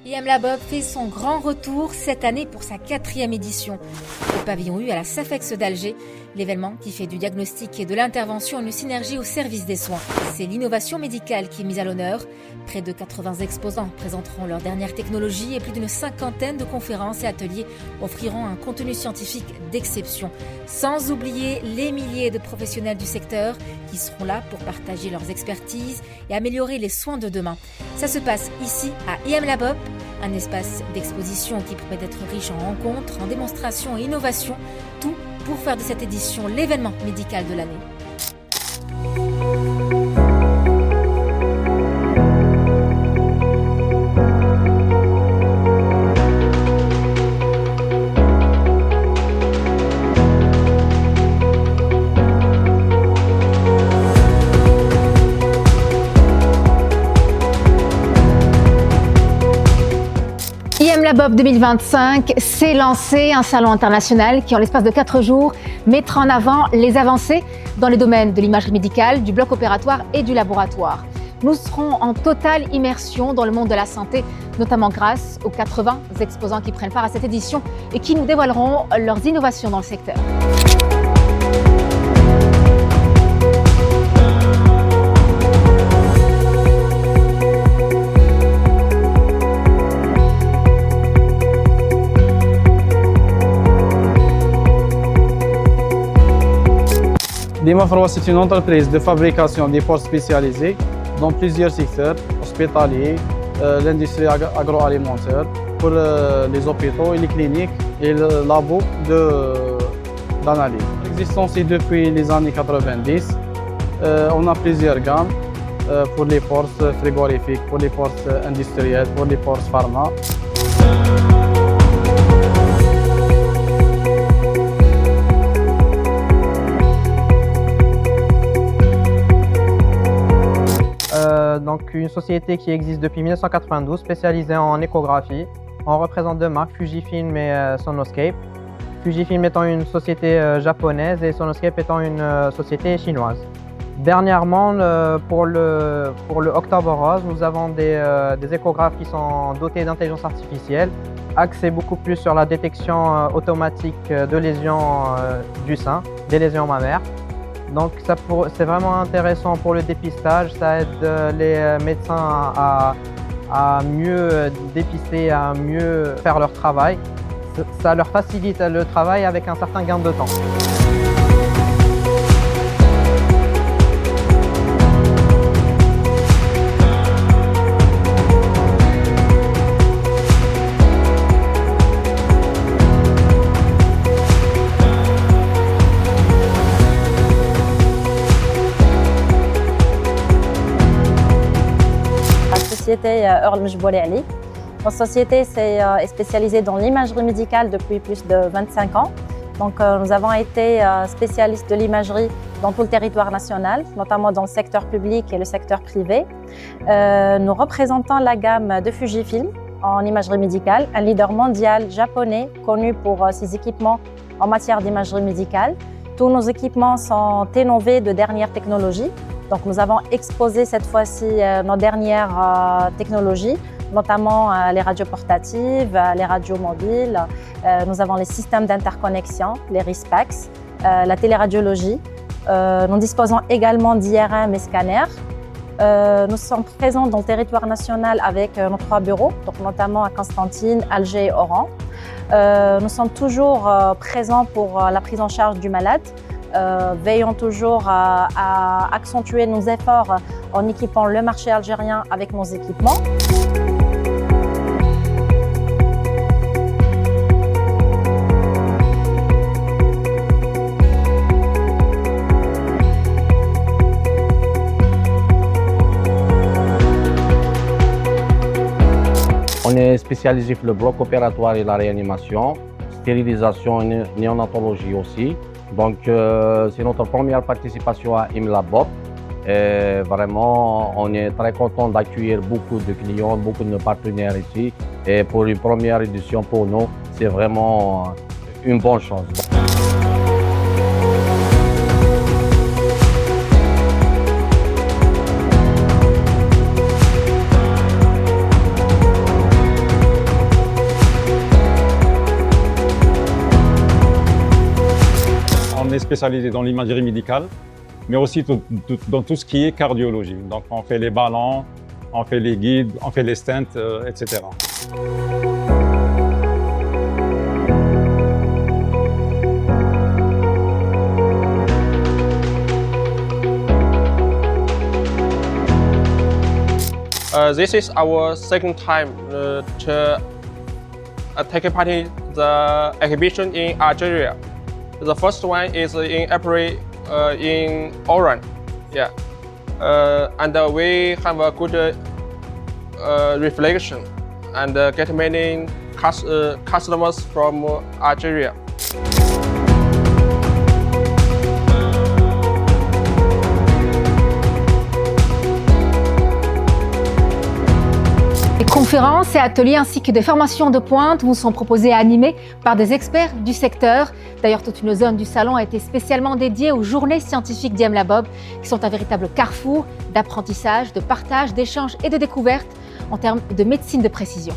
IM Labob fait son grand retour cette année pour sa 4e édition. Le pavillon U à la Safex d'Alger, l'événement qui fait du diagnostic et de l'intervention une synergie au service des soins. C'est l'innovation médicale qui est mise à l'honneur. Près de 80 exposants présenteront leurs dernières technologies et plus d'une 50aine de conférences et ateliers offriront un contenu scientifique d'exception. Sans oublier les milliers de professionnels du secteur qui seront là pour partager leurs expertises et améliorer les soins de demain. Ça se passe ici à IM Labob, un espace d'exposition qui promet d'être riche en rencontres, en démonstrations et innovations, tout pour faire de cette édition l'événement médical de l'année. IM Labob 2025 s'est lancé, un salon international qui, en l'espace de 4 jours, mettra en avant les avancées dans les domaines de l'imagerie médicale, du bloc opératoire et du laboratoire. Nous serons en totale immersion dans le monde de la santé, notamment grâce aux 80 exposants qui prennent part à cette édition et qui nous dévoileront leurs innovations dans le secteur. Dimafroa, c'est une entreprise de fabrication des portes spécialisées dans plusieurs secteurs, hospitaliers, l'industrie agroalimentaire, pour les hôpitaux et les cliniques et le labo d'analyse. L'existence est depuis les années 90. On a plusieurs gammes pour les portes frigorifiques, pour les portes industrielles, pour les portes pharma. Donc une société qui existe depuis 1992, spécialisée en échographie. On représente deux marques, Fujifilm et Sonoscape. Fujifilm étant une société japonaise et Sonoscape étant une société chinoise. Dernièrement, pour le Octobre Rose, nous avons des échographes qui sont dotés d'intelligence artificielle, axés beaucoup plus sur la détection automatique de lésions du sein, des lésions mammaires. Donc c'est vraiment intéressant pour le dépistage, ça aide les médecins à mieux dépister, à mieux faire leur travail. Ça leur facilite le travail avec un certain gain de temps. La société Earl Mjbouli Ali. Notre société est spécialisée dans l'imagerie médicale depuis plus de 25 ans. Donc, nous avons été spécialistes de l'imagerie dans tout le territoire national, notamment dans le secteur public et le secteur privé. Nous représentons la gamme de Fujifilm en imagerie médicale, un leader mondial japonais connu pour ses équipements en matière d'imagerie médicale. Tous nos équipements sont innovés de dernière technologie. Donc, nous avons exposé cette fois-ci nos dernières technologies, notamment les radios portatives, les radios mobiles. Nous avons les systèmes d'interconnexion, les RISPAX, la téléradiologie. Nous disposons également d'IRM et scanners. Nous sommes présents dans le territoire national avec nos 3 bureaux, donc notamment à Constantine, Alger et Oran. Nous sommes toujours présents pour la prise en charge du malade. Veillons toujours à accentuer nos efforts en équipant le marché algérien avec nos équipements. On est spécialisé sur le bloc opératoire et la réanimation, stérilisation et néonatologie aussi. Donc, c'est notre première participation à IM Labob. Et vraiment, on est très content d'accueillir beaucoup de clients, beaucoup de partenaires ici. Et pour une première édition pour nous, c'est vraiment une bonne chose. spécialisé dans l'imagerie médicale, mais aussi dans tout ce qui est cardiologie. Donc on fait les ballons, on fait les guides, on fait les stents, etc. This is our second time to take part in the exhibition in Algeria. The first one is in April in Oran, yeah, and we have a good reflection and get many customers from Algeria. Des conférences et ateliers ainsi que des formations de pointe vous sont proposés et animés par des experts du secteur. D'ailleurs, toute une zone du salon a été spécialement dédiée aux journées scientifiques d'IEM-Labob, qui sont un véritable carrefour d'apprentissage, de partage, d'échange et de découverte en termes de médecine de précision.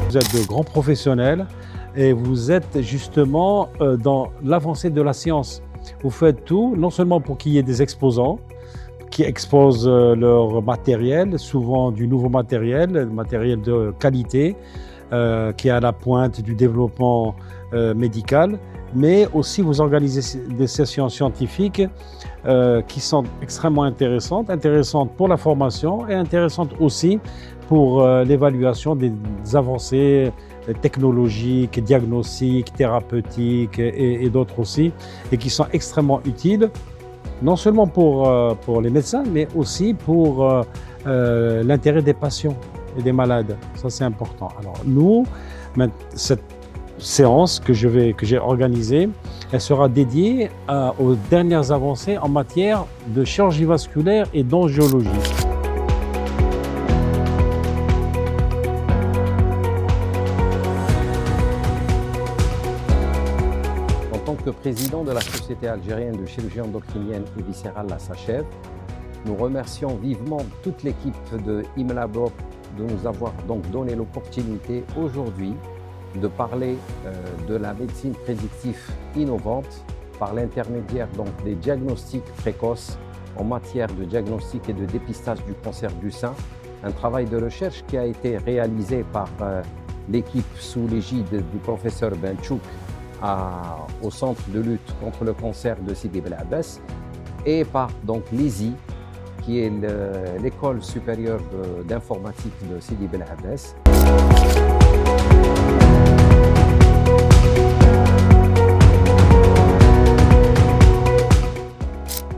Vous êtes de grands professionnels et vous êtes justement dans l'avancée de la science. Vous faites tout, non seulement pour qu'il y ait des exposants qui exposent leur matériel, souvent du nouveau matériel de qualité, qui est à la pointe du développement médical, mais aussi vous organisez des sessions scientifiques qui sont extrêmement intéressantes pour la formation et intéressantes aussi pour l'évaluation des avancées technologiques, diagnostiques, thérapeutiques et d'autres aussi, et qui sont extrêmement utiles, non seulement pour les médecins, mais aussi pour l'intérêt des patients et des malades. Ça, c'est important. Alors, nous, cette séance que j'ai organisée, elle sera dédiée aux dernières avancées en matière de chirurgie vasculaire et d'angiologie. En tant que président de la Société algérienne de chirurgie endocrinienne et viscérale, la SACHEV, nous remercions vivement toute l'équipe de IEM-Labob de nous avoir donc donné l'opportunité aujourd'hui de parler de la médecine prédictive innovante par l'intermédiaire donc des diagnostics précoces en matière de diagnostic et de dépistage du cancer du sein, un travail de recherche qui a été réalisé par l'équipe sous l'égide du professeur Benchouk au Centre de lutte contre le cancer de Sidi Bel Abbès et par donc l'ISI, qui est l'école supérieure d'informatique de Sidi Bel Abbès.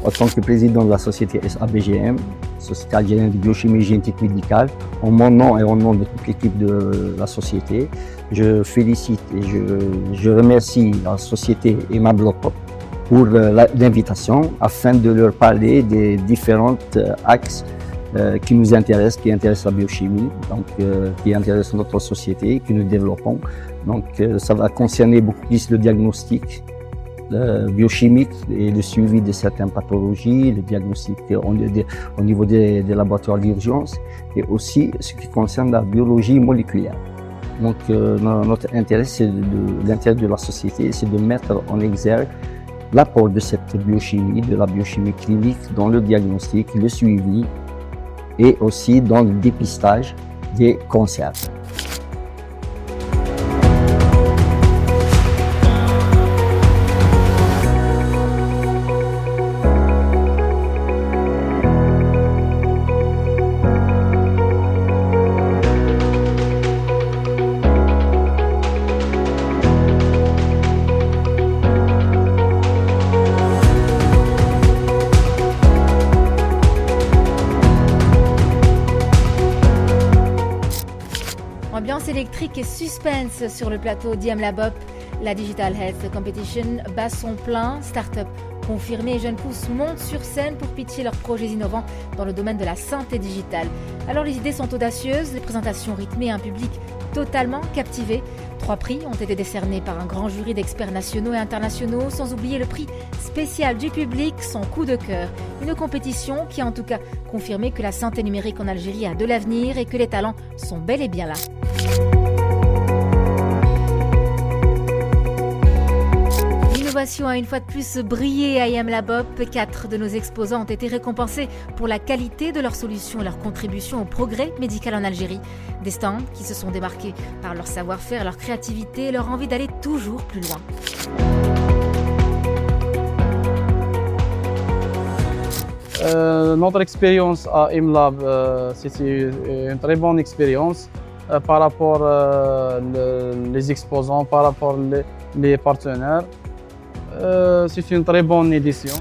En tant que président de la société SABGM, Société algérienne de biochimie génétique médicale, en mon nom et au nom de toute l'équipe de la société, je félicite et je remercie la société IEM-Labob pour l'invitation afin de leur parler des différents axes qui nous intéressent, qui intéressent la biochimie, donc qui intéressent notre société, que nous développons. Donc ça va concerner beaucoup plus le diagnostic biochimique et le suivi de certaines pathologies, le diagnostic au niveau des laboratoires d'urgence et aussi ce qui concerne la biologie moléculaire. Donc notre intérêt, l'intérêt de la société, c'est de mettre en exergue l'apport de cette biochimie, de la biochimie clinique dans le diagnostic, le suivi et aussi dans le dépistage des cancers. Ambiance électrique et suspense sur le plateau d'IEM-Labob. La Digital Health Competition bat son plein. Start-up confirmés et jeunes pousses montent sur scène pour pitcher leurs projets innovants dans le domaine de la santé digitale. Alors les idées sont audacieuses, les présentations rythmées, un public totalement captivé. 3 prix ont été décernés par un grand jury d'experts nationaux et internationaux, sans oublier le prix spécial du public, son coup de cœur. Une compétition qui a en tout cas confirmé que la santé numérique en Algérie a de l'avenir et que les talents sont bel et bien là. L'innovation a une fois de plus brillé à IM Lab Up. 4 de nos exposants ont été récompensés pour la qualité de leurs solutions et leur contribution au progrès médical en Algérie. Des stands qui se sont démarqués par leur savoir-faire, leur créativité et leur envie d'aller toujours plus loin. Notre expérience à IMLab, c'était une très bonne expérience par rapport les exposants, par rapport les partenaires. C'est une très bonne édition.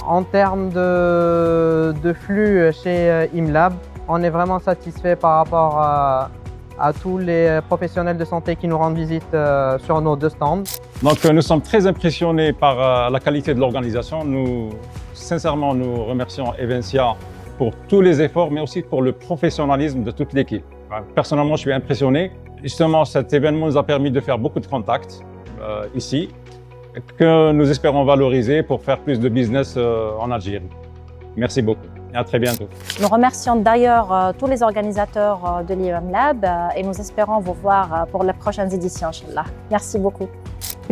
En termes de flux chez IMLab, on est vraiment satisfait par rapport à tous les professionnels de santé qui nous rendent visite sur nos 2 stands. Donc nous sommes très impressionnés par la qualité de l'organisation. Sincèrement, nous remercions Evencia pour tous les efforts, mais aussi pour le professionnalisme de toute l'équipe. Personnellement, je suis impressionné. Justement, cet événement nous a permis de faire beaucoup de contacts ici, que nous espérons valoriser pour faire plus de business en Algérie. Merci beaucoup et à très bientôt. Nous remercions d'ailleurs tous les organisateurs de l'IM Lab et nous espérons vous voir pour les prochaines éditions, Inch'Allah. Merci beaucoup.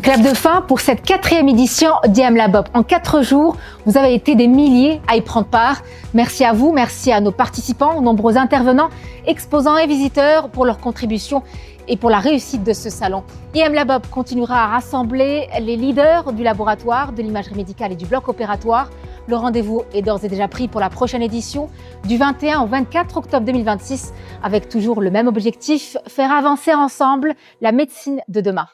Clap de fin pour cette 4e édition d'IM Lab Up. En 4 jours, vous avez été des milliers à y prendre part. Merci à vous, merci à nos participants, aux nombreux intervenants, exposants et visiteurs pour leur contribution et pour la réussite de ce salon. IM Lab Up continuera à rassembler les leaders du laboratoire, de l'imagerie médicale et du bloc opératoire. Le rendez-vous est d'ores et déjà pris pour la prochaine édition du 21 au 24 octobre 2026 avec toujours le même objectif, faire avancer ensemble la médecine de demain.